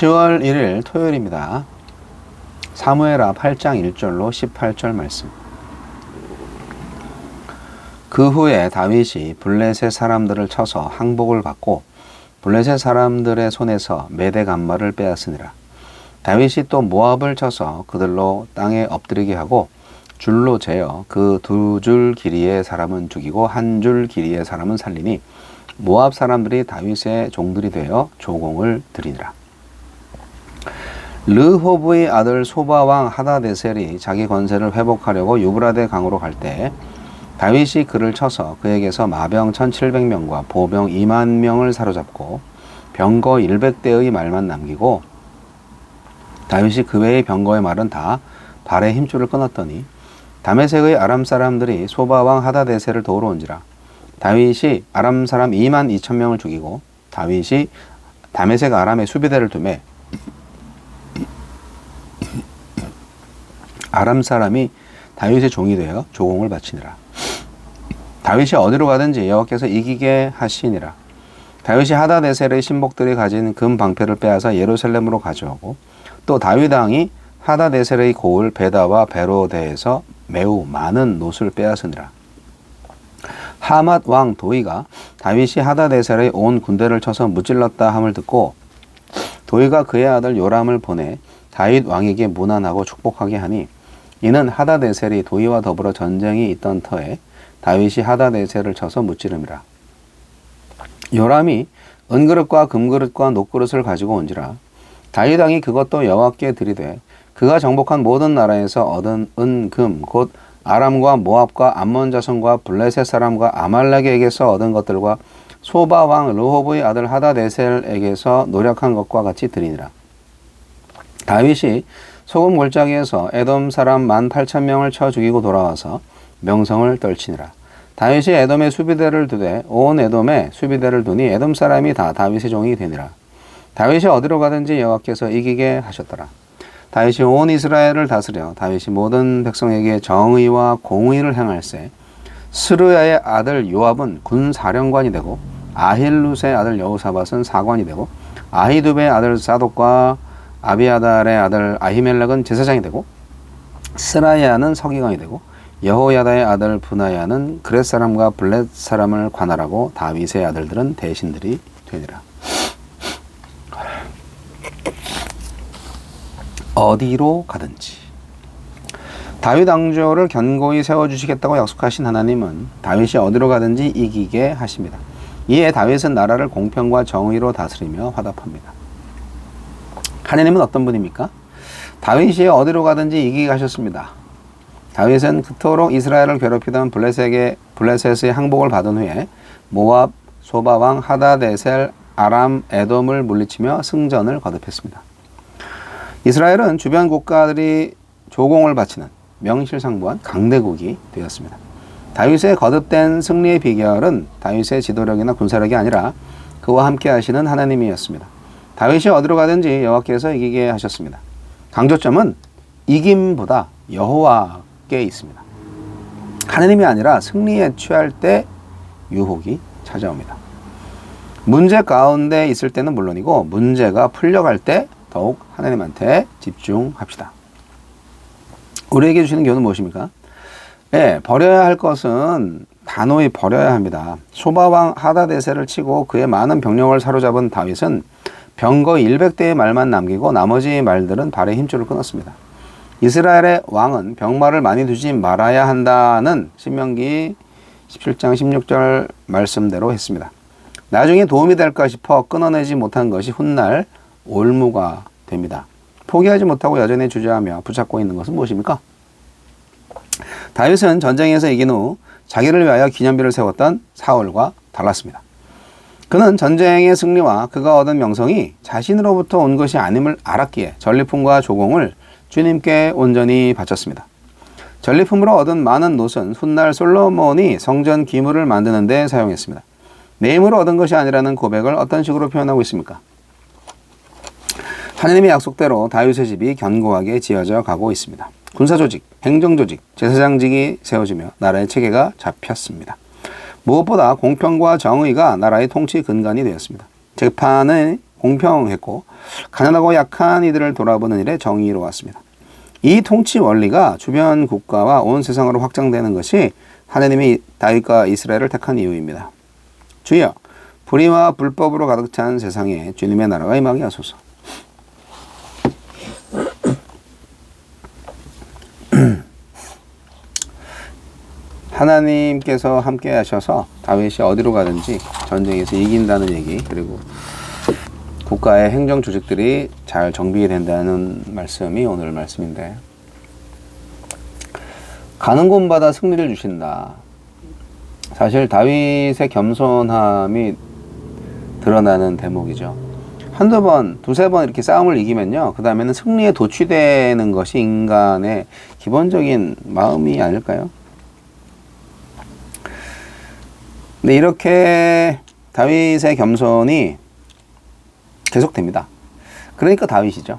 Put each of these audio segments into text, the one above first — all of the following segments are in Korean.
10월 1일 토요일입니다. 사무엘하 8장 1절로 18절 말씀. 그 후에 다윗이 블레셋 사람들을 쳐서 항복을 받고 블레셋 사람들의 손에서 메대 간마를 빼앗으니라. 다윗이 또 모압을 쳐서 그들로 땅에 엎드리게 하고 줄로 재어 그 2줄 길이의 사람은 죽이고 1줄 길이의 사람은 살리니 모압 사람들이 다윗의 종들이 되어 조공을 드리니라. 르호브의 아들 소바왕 하다데셀이 자기 권세를 회복하려고 유브라데 강으로 갈 때 다윗이 그를 쳐서 그에게서 마병 1700명과 보병 2만 명을 사로잡고 병거 100대의 말만 남기고 다윗이 그 외의 병거의 말은 다 발의 힘줄을 끊었더니 다메섹의 아람 사람들이 소바왕 하다데셀을 도우러 온지라. 다윗이 아람 사람 2만 2천 명을 죽이고 다윗이 다메섹 아람의 수비대를 두매 아람 사람이 다윗의 종이 되어 조공을 바치니라. 다윗이 어디로 가든지 여호와께서 이기게 하시니라. 다윗이 하다데셀의 신복들이 가진 금 방패를 빼앗아 예루살렘으로 가져오고 또 다윗 왕이 하다데셀의 고을 베다와 베로데에서 매우 많은 놋을 빼앗으니라. 하맛 왕 도이가 다윗이 하다데셀의 온 군대를 쳐서 무찔렀다 함을 듣고 도이가 그의 아들 요람을 보내 다윗 왕에게 문안하고 축복하게 하니 이는 하다데셀이 도이와 더불어 전쟁이 있던 터에 다윗이 하다데셀을 쳐서 무찌름이라. 요람이 은그릇과 금그릇과 녹그릇을 가지고 온지라. 다윗 왕이 그것도 여호와께 드리되 그가 정복한 모든 나라에서 얻은 은, 금, 곧 아람과 모압과 암몬 자손과 블레셋 사람과 아말렉에게서 얻은 것들과 소바 왕 르호브의 아들 하다데셀에게서 노력한 것과 같이 드리니라. 다윗이 소금 골짜기에서 에돔 사람 18,000명을 쳐 죽이고 돌아와서 명성을 떨치니라. 다윗이 에돔의 수비대를 두되 온 에돔에 수비대를 두니 에돔 사람이 다 다윗의 종이 되니라. 다윗이 어디로 가든지 여호와께서 이기게 하셨더라. 다윗이 온 이스라엘을 다스려 다윗이 모든 백성에게 정의와 공의를 행할세. 스루야의 아들 요압은 군사령관이 되고 아힐룻의 아들 여호사밧은 사관이 되고 아히두베의 아들 사독과 아비아달의 아들 아히멜렉은 제사장이 되고 스라야는 서기관이 되고 여호야다의 아들 브나야는 그렛 사람과 블렛 사람을 관할하고 다윗의 아들들은 대신들이 되니라. 어디로 가든지 다윗 왕조를 견고히 세워주시겠다고 약속하신 하나님은 다윗이 어디로 가든지 이기게 하십니다. 이에 다윗은 나라를 공평과 정의로 다스리며 화답합니다. 하나님은 어떤 분입니까? 다윗이 어디로 가든지 이기게 하셨습니다. 다윗은 그토록 이스라엘을 괴롭히던 블레셋의 항복을 받은 후에 모압, 소바왕, 하다데셀, 아람, 에돔을 물리치며 승전을 거듭했습니다. 이스라엘은 주변 국가들이 조공을 바치는 명실상부한 강대국이 되었습니다. 다윗의 거듭된 승리의 비결은 다윗의 지도력이나 군사력이 아니라 그와 함께 하시는 하나님이었습니다. 다윗이 어디로 가든지 여호와께서 이기게 하셨습니다. 강조점은 이김보다 여호와께 있습니다. 하나님이 아니라 승리에 취할 때 유혹이 찾아옵니다. 문제 가운데 있을 때는 물론이고 문제가 풀려갈 때 더욱 하나님한테 집중합시다. 우리에게 주시는 교훈은 무엇입니까? 네, 버려야 할 것은 단호히 버려야 합니다. 소바왕 하다데셀을 치고 그의 많은 병력을 사로잡은 다윗은 병거 100대의 말만 남기고 나머지 말들은 발의 힘줄을 끊었습니다. 이스라엘의 왕은 병마를 많이 두지 말아야 한다는 신명기 17장 16절 말씀대로 했습니다. 나중에 도움이 될까 싶어 끊어내지 못한 것이 훗날 올무가 됩니다. 포기하지 못하고 여전히 주저하며 붙잡고 있는 것은 무엇입니까? 다윗은 전쟁에서 이긴 후 자기를 위하여 기념비를 세웠던 사울과 달랐습니다. 그는 전쟁의 승리와 그가 얻은 명성이 자신으로부터 온 것이 아님을 알았기에 전리품과 조공을 주님께 온전히 바쳤습니다. 전리품으로 얻은 많은 놋은 훗날 솔로몬이 성전 기물을 만드는 데 사용했습니다. 내 힘으로 얻은 것이 아니라는 고백을 어떤 식으로 표현하고 있습니까? 하나님의 약속대로 다윗의 집이 견고하게 지어져 가고 있습니다. 군사조직, 행정조직, 제사장직이 세워지며 나라의 체계가 잡혔습니다. 무엇보다 공평과 정의가 나라의 통치 근간이 되었습니다. 공평했고 가난하고 약한 이들을 돌아보는 일에 정의로웠습니다. 이 통치 원리가 주변 국가와 온 세상으로 확장되는 것이 하나님이 다윗과 이스라엘을 택한 이유입니다. 주여, 불의와 불법으로 가득 찬 세상에 주님의 나라가 임하게 하소서. 하나님께서 함께 하셔서 다윗이 어디로 가든지 전쟁에서 이긴다는 얘기, 그리고 국가의 행정 조직들이 잘 정비된다는 말씀이 오늘 말씀인데, 가는 곳마다 승리를 주신다. 사실 다윗의 겸손함이 드러나는 대목이죠. 한두 번, 두세 번 이렇게 싸움을 이기면요, 그 다음에는 승리에 도취되는 것이 인간의 기본적인 마음이 아닐까요? 근데 이렇게 다윗의 겸손이 계속됩니다. 그러니까 다윗이죠.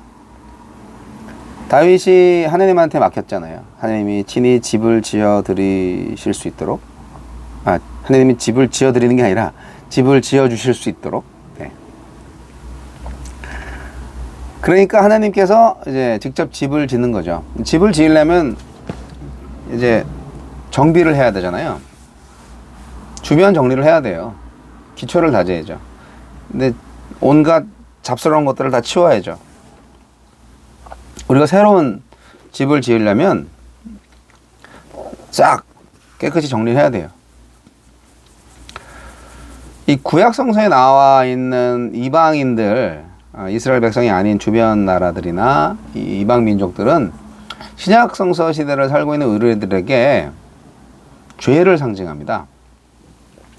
다윗이 하나님한테 맡겼잖아요. 하나님이 친히 집을 지어 드리실 수 있도록, 하나님이 집을 지어 드리는 게 아니라 집을 지어 주실 수 있도록. 네. 그러니까 하나님께서 이제 직접 집을 짓는 거죠. 집을 지으려면 이제 정비를 해야 되잖아요. 주변 정리를 해야 돼요. 기초를 다져야죠. 근데 온갖 잡스러운 것들을 다 치워야죠. 우리가 새로운 집을 지으려면 싹 깨끗이 정리를 해야 돼요. 이 구약 성서에 나와 있는 이방인들, 이스라엘 백성이 아닌 주변 나라들이나 이방 민족들은 신약 성서 시대를 살고 있는 의뢰들에게 죄를 상징합니다.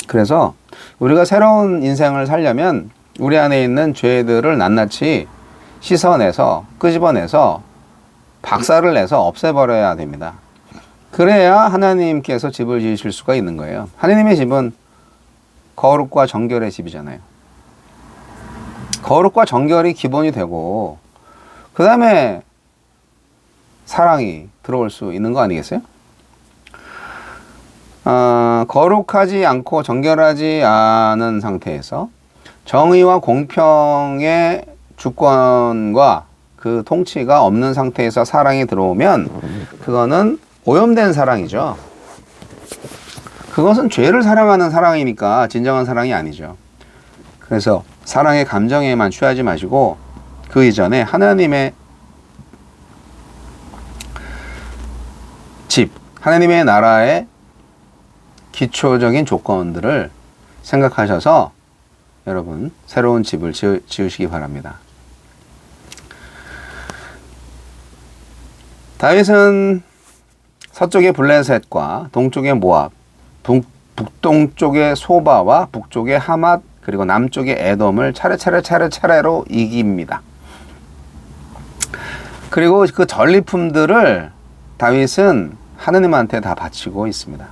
그래서 우리가 새로운 인생을 살려면 우리 안에 있는 죄들을 낱낱이 씻어내서 끄집어내서 박살을 내서 없애버려야 됩니다. 그래야 하나님께서 집을 지으실 수가 있는 거예요. 하나님의 집은 거룩과 정결의 집이잖아요. 거룩과 정결이 기본이 되고 그 다음에 사랑이 들어올 수 있는 거 아니겠어요? 거룩하지 않고 정결하지 않은 상태에서 정의와 공평의 주권과 그 통치가 없는 상태에서 사랑이 들어오면 그거는 오염된 사랑이죠. 그것은 죄를 사랑하는 사랑이니까 진정한 사랑이 아니죠. 그래서 사랑의 감정에만 취하지 마시고 그 이전에 하나님의 집, 하나님의 나라의 기초적인 조건들을 생각하셔서 여러분 새로운 집을 지으시기 바랍니다. 다윗은 서쪽의 블레셋과 동쪽의 모압, 북동쪽의 소바와 북쪽의 하맛, 그리고 남쪽의 에돔을 차례차례로 이깁니다. 그리고 그 전리품들을 다윗은 하느님한테 다 바치고 있습니다.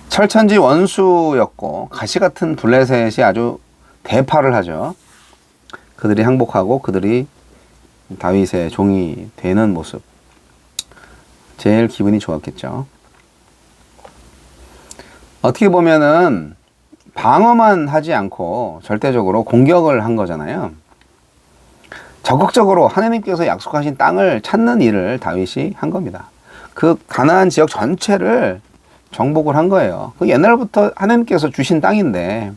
철천지 원수였고 가시같은 블레셋이 아주 대파를 하죠. 그들이 항복하고 그들이 다윗의 종이 되는 모습, 제일 기분이 좋았겠죠. 어떻게 보면은 방어만 하지 않고 절대적으로 공격을 한 거잖아요. 적극적으로 하나님께서 약속하신 땅을 찾는 일을 다윗이 한 겁니다. 그 가나안 지역 전체를 정복을 한 거예요. 그 옛날부터 하나님께서 주신 땅인데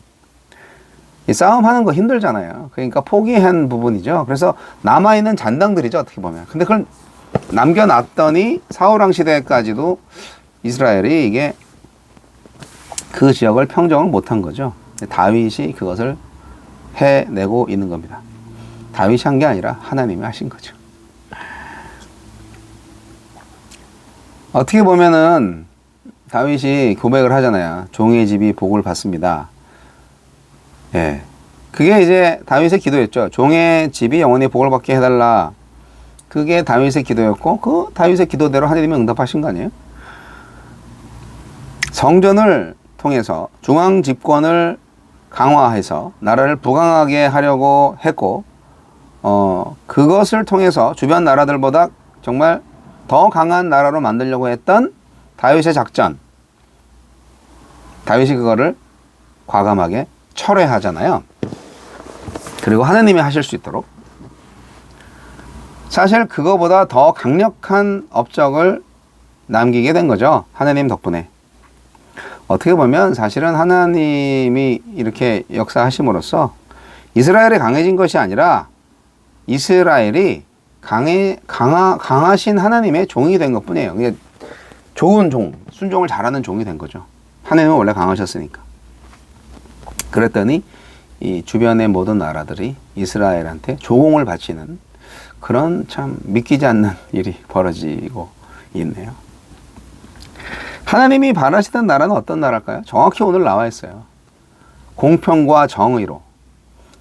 이 싸움하는 거 힘들잖아요. 그러니까 포기한 부분이죠. 그래서 남아있는 잔당들이죠, 어떻게 보면. 근데 그걸 남겨놨더니 사울왕 시대까지도 이스라엘이 이게 그 지역을 평정을 못한 거죠. 다윗이 그것을 해내고 있는 겁니다. 다윗이 한 게 아니라 하나님이 하신 거죠. 어떻게 보면은 다윗이 고백을 하잖아요. 종의 집이 복을 받습니다. 예. 그게 이제 다윗의 기도였죠. 종의 집이 영원히 복을 받게 해달라. 그게 다윗의 기도였고, 그 다윗의 기도대로 하나님이 응답하신 거 아니에요? 성전을 통해서 중앙 집권을 강화해서 나라를 부강하게 하려고 했고, 그것을 통해서 주변 나라들보다 정말 더 강한 나라로 만들려고 했던 다윗의 작전. 다윗이 그거를 과감하게 철회하잖아요. 그리고 하나님이 하실 수 있도록. 사실 그거보다 더 강력한 업적을 남기게 된 거죠. 하나님 덕분에. 어떻게 보면 사실은 하나님이 이렇게 역사하심으로써 이스라엘이 강해진 것이 아니라 이스라엘이 강하신 하나님의 종이 된 것 뿐이에요. 그게 좋은 종, 순종을 잘하는 종이 된 거죠. 하나님은 원래 강하셨으니까. 그랬더니 이 주변의 모든 나라들이 이스라엘한테 조공을 바치는 그런 참 믿기지 않는 일이 벌어지고 있네요. 하나님이 바라시던 나라는 어떤 나라일까요? 정확히 오늘 나와 있어요. 공평과 정의로,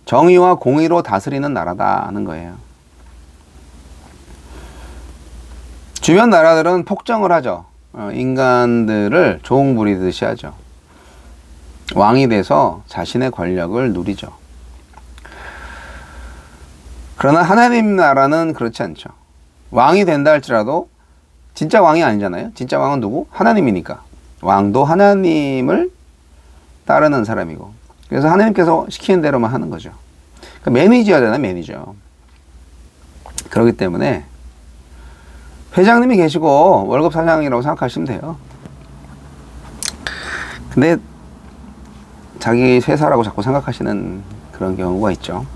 정의와 공의로 다스리는 나라다는 거예요. 주변 나라들은 폭정을 하죠. 인간들을 종 부리듯이 하죠. 왕이 돼서 자신의 권력을 누리죠. 그러나 하나님 나라는 그렇지 않죠. 왕이 된다 할지라도 진짜 왕이 아니잖아요. 진짜 왕은 누구? 하나님이니까. 왕도 하나님을 따르는 사람이고. 그래서 하나님께서 시키는 대로만 하는 거죠. 그러니까 매니저잖아요, 매니저. 그렇기 때문에 회장님이 계시고 월급 사장이라고 생각하시면 돼요. 근데 자기 회사라고 자꾸 생각하시는 그런 경우가 있죠.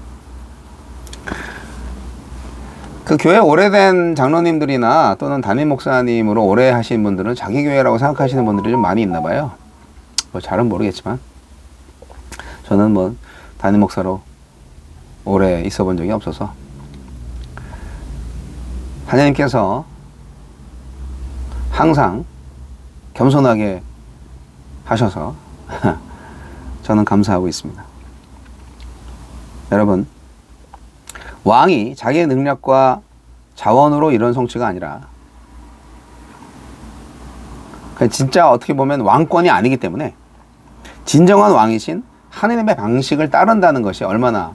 그 교회 오래된 장로님들이나 또는 담임 목사님으로 오래 하신 분들은 자기 교회라고 생각하시는 분들이 좀 많이 있나 봐요. 뭐 잘은 모르겠지만 저는 뭐 담임 목사로 오래 있어 본 적이 없어서 하나님께서 항상 겸손하게 하셔서 저는 감사하고 있습니다. 여러분, 왕이 자기의 능력과 자원으로 이런 성취가 아니라 진짜 어떻게 보면 왕권이 아니기 때문에 진정한 왕이신 하나님의 방식을 따른다는 것이 얼마나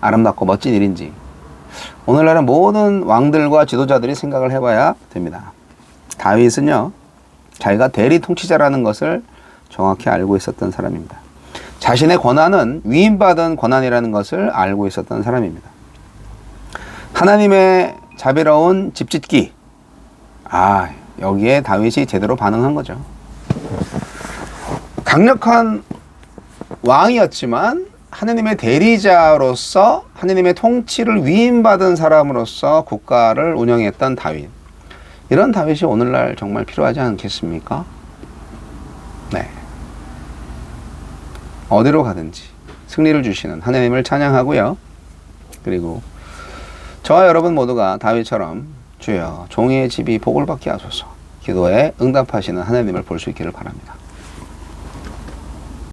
아름답고 멋진 일인지 오늘날의 모든 왕들과 지도자들이 생각을 해봐야 됩니다. 다윗은요, 자기가 대리 통치자라는 것을 정확히 알고 있었던 사람입니다. 자신의 권한은 위임받은 권한이라는 것을 알고 있었던 사람입니다. 하나님의 자비로운 집짓기, 여기에 다윗이 제대로 반응한 거죠. 강력한 왕이었지만 하나님의 대리자로서 하나님의 통치를 위임받은 사람으로서 국가를 운영했던 다윗. 이런 다윗이 오늘날 정말 필요하지 않겠습니까? 네. 어디로 가든지 승리를 주시는 하나님을 찬양하고요. 그리고 저와 여러분 모두가 다윗처럼 주여 종의 집이 복을 받게 하소서 기도에 응답하시는 하나님을 볼 수 있기를 바랍니다.